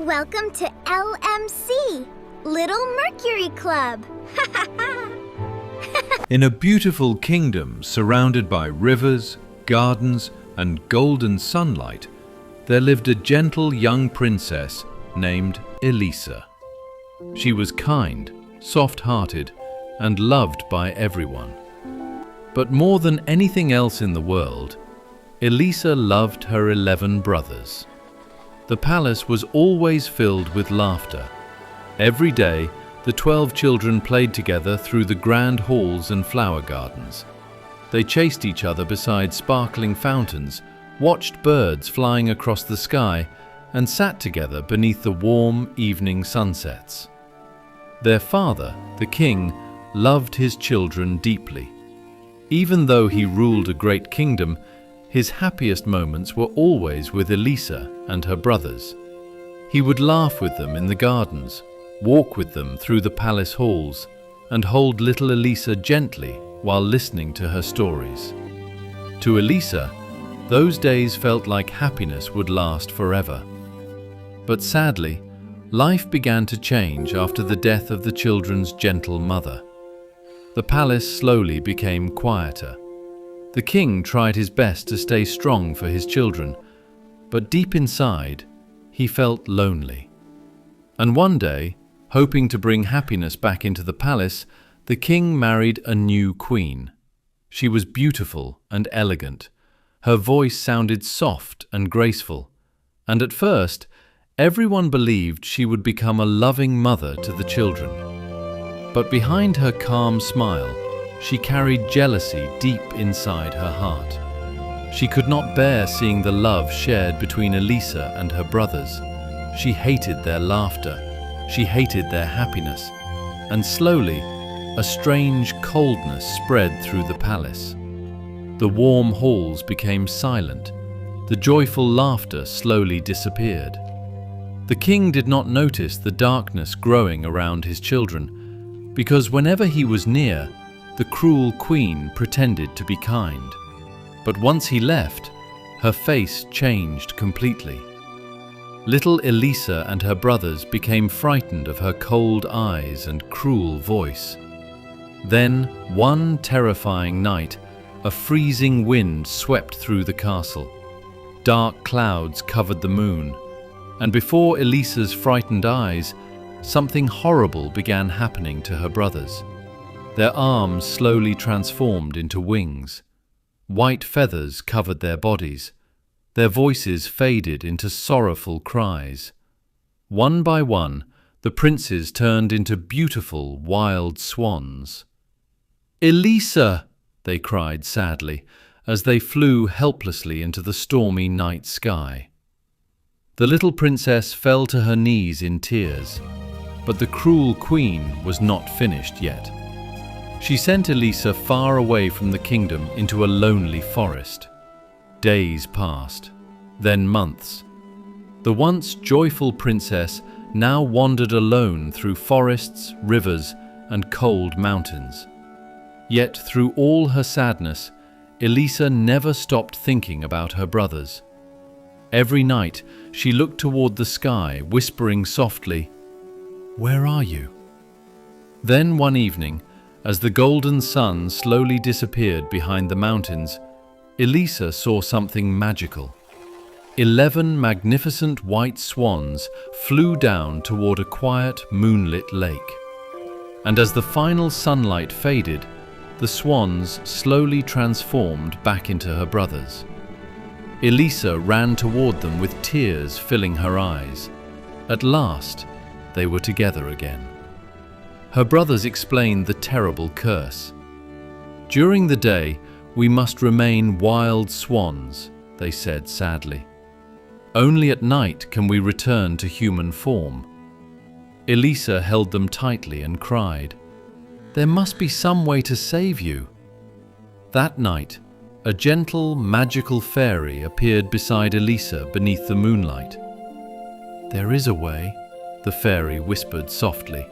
Welcome to LMC, Little Mercury Club. In a beautiful kingdom surrounded by rivers, gardens, and golden sunlight, there lived a gentle young princess named Elisa. She was kind, soft-hearted, and loved by everyone. But more than anything else in the world, Elisa loved her 11 brothers. The palace was always filled with laughter. Every day, the 12 children played together through the grand halls and flower gardens. They chased each other beside sparkling fountains, watched birds flying across the sky, and sat together beneath the warm evening sunsets. Their father, the king, loved his children deeply. Even though he ruled a great kingdom, his happiest moments were always with Elisa and her brothers. He would laugh with them in the gardens, walk with them through the palace halls, and hold little Elisa gently while listening to her stories. To Elisa, those days felt like happiness would last forever. But sadly, life began to change after the death of the children's gentle mother. The palace slowly became quieter. The king tried his best to stay strong for his children, but deep inside, he felt lonely. And one day, hoping to bring happiness back into the palace, the king married a new queen. She was beautiful and elegant. Her voice sounded soft and graceful, and at first, everyone believed she would become a loving mother to the children. But behind her calm smile, she carried jealousy deep inside her heart. She could not bear seeing the love shared between Elisa and her brothers. She hated their laughter. She hated their happiness. And slowly, a strange coldness spread through the palace. The warm halls became silent. The joyful laughter slowly disappeared. The king did not notice the darkness growing around his children, because whenever he was near, the cruel queen pretended to be kind. But once he left, her face changed completely. Little Elisa and her brothers became frightened of her cold eyes and cruel voice. Then, one terrifying night, a freezing wind swept through the castle. Dark clouds covered the moon, and before Elisa's frightened eyes, something horrible began happening to her brothers. Their arms slowly transformed into wings. White feathers covered their bodies. Their voices faded into sorrowful cries. One by one, the princes turned into beautiful, wild swans. "Elisa!" they cried sadly, as they flew helplessly into the stormy night sky. The little princess fell to her knees in tears, but the cruel queen was not finished yet. She sent Elisa far away from the kingdom into a lonely forest. Days passed, then months. The once joyful princess now wandered alone through forests, rivers, and cold mountains. Yet through all her sadness, Elisa never stopped thinking about her brothers. Every night, she looked toward the sky, whispering softly, "Where are you?" Then one evening, as the golden sun slowly disappeared behind the mountains, Elisa saw something magical. 11 magnificent white swans flew down toward a quiet, moonlit lake. And as the final sunlight faded, the swans slowly transformed back into her brothers. Elisa ran toward them with tears filling her eyes. At last, they were together again. Her brothers explained the terrible curse. "During the day, we must remain wild swans," they said sadly. "Only at night can we return to human form." Elisa held them tightly and cried, "There must be some way to save you." That night, a gentle, magical fairy appeared beside Elisa beneath the moonlight. "There is a way," the fairy whispered softly.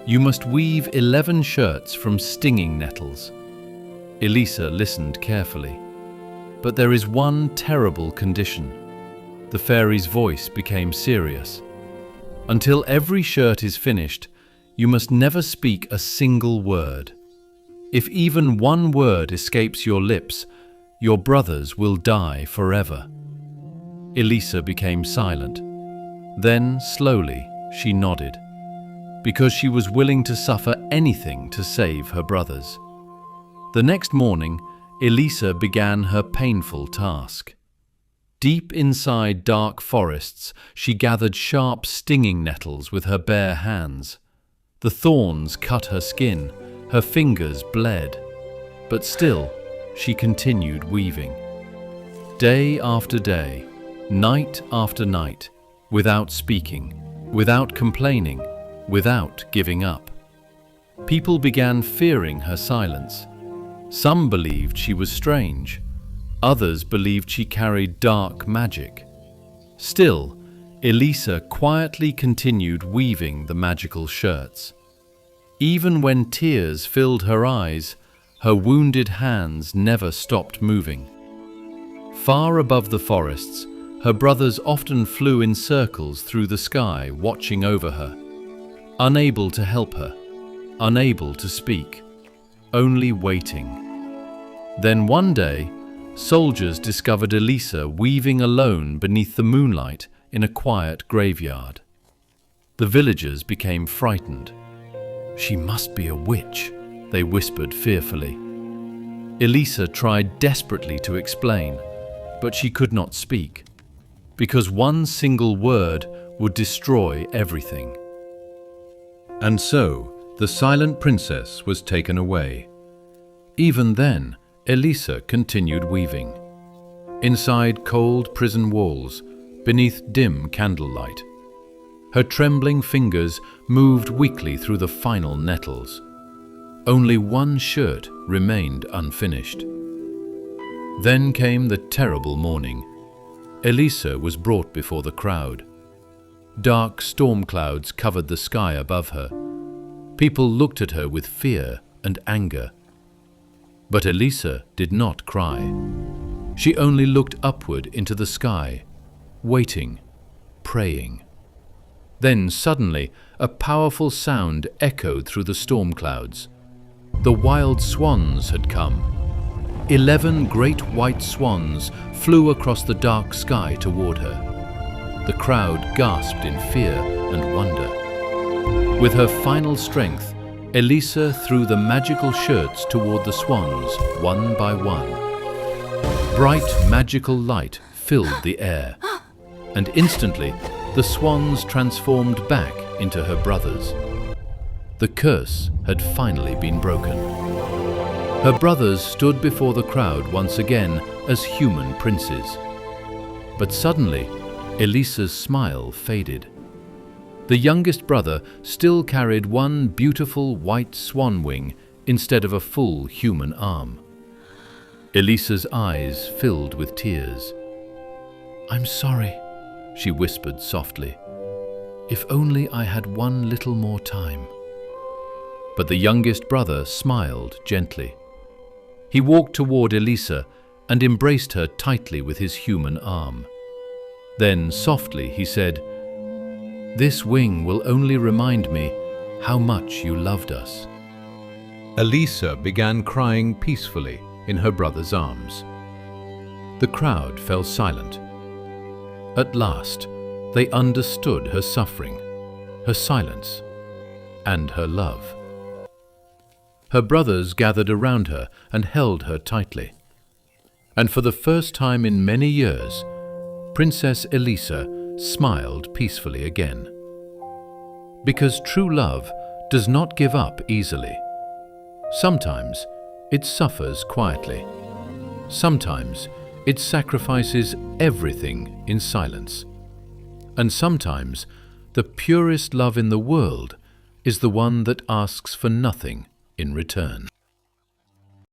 "You must weave 11 shirts from stinging nettles." Elisa listened carefully. "But there is one terrible condition." The fairy's voice became serious. Until every shirt is finished, you must never speak a single word. If even one word escapes your lips, your brothers will die forever." Elisa became silent. Then, slowly, she nodded, because she was willing to suffer anything to save her brothers. The next morning, Elisa began her painful task. Deep inside dark forests, she gathered sharp, stinging nettles with her bare hands. The thorns cut her skin, her fingers bled, but still, she continued weaving. Day after day, night after night, without speaking, without complaining, without giving up. People began fearing her silence. Some believed she was strange. Others believed she carried dark magic. Still, Elisa quietly continued weaving the magical shirts. Even when tears filled her eyes, her wounded hands never stopped moving. Far above the forests, her brothers often flew in circles through the sky, watching over her, unable to help her, unable to speak, only waiting. Then one day, soldiers discovered Elisa weaving alone beneath the moonlight in a quiet graveyard. The villagers became frightened. "She must be a witch," they whispered fearfully. Elisa tried desperately to explain, but she could not speak, because one single word would destroy everything. And so, the silent princess was taken away. Even then, Elisa continued weaving. Inside cold prison walls, beneath dim candlelight, her trembling fingers moved weakly through the final nettles. Only one shirt remained unfinished. Then came the terrible morning. Elisa was brought before the crowd. Dark storm clouds covered the sky above her. People looked at her with fear and anger. But Elisa did not cry. She only looked upward into the sky, waiting, praying. Then suddenly, a powerful sound echoed through the storm clouds. The wild swans had come. 11 great white swans flew across the dark sky toward her. The crowd gasped in fear and wonder. With her final strength, Elisa threw the magical shirts toward the swans, one by one. Bright magical light filled the air, and instantly the swans transformed back into her brothers. The curse had finally been broken. Her brothers stood before the crowd once again as human princes. But suddenly, Elisa's smile faded. The youngest brother still carried one beautiful white swan wing instead of a full human arm. Elisa's eyes filled with tears. "I'm sorry," she whispered softly. "If only I had one little more time." But the youngest brother smiled gently. He walked toward Elisa and embraced her tightly with his human arm. Then softly he said, "This wing will only remind me how much you loved us." Elisa began crying peacefully in her brother's arms. The crowd fell silent. At last, they understood her suffering, her silence, and her love. Her brothers gathered around her and held her tightly. And for the first time in many years, Princess Elisa smiled peacefully again. Because true love does not give up easily. Sometimes it suffers quietly. Sometimes it sacrifices everything in silence. And sometimes the purest love in the world is the one that asks for nothing in return.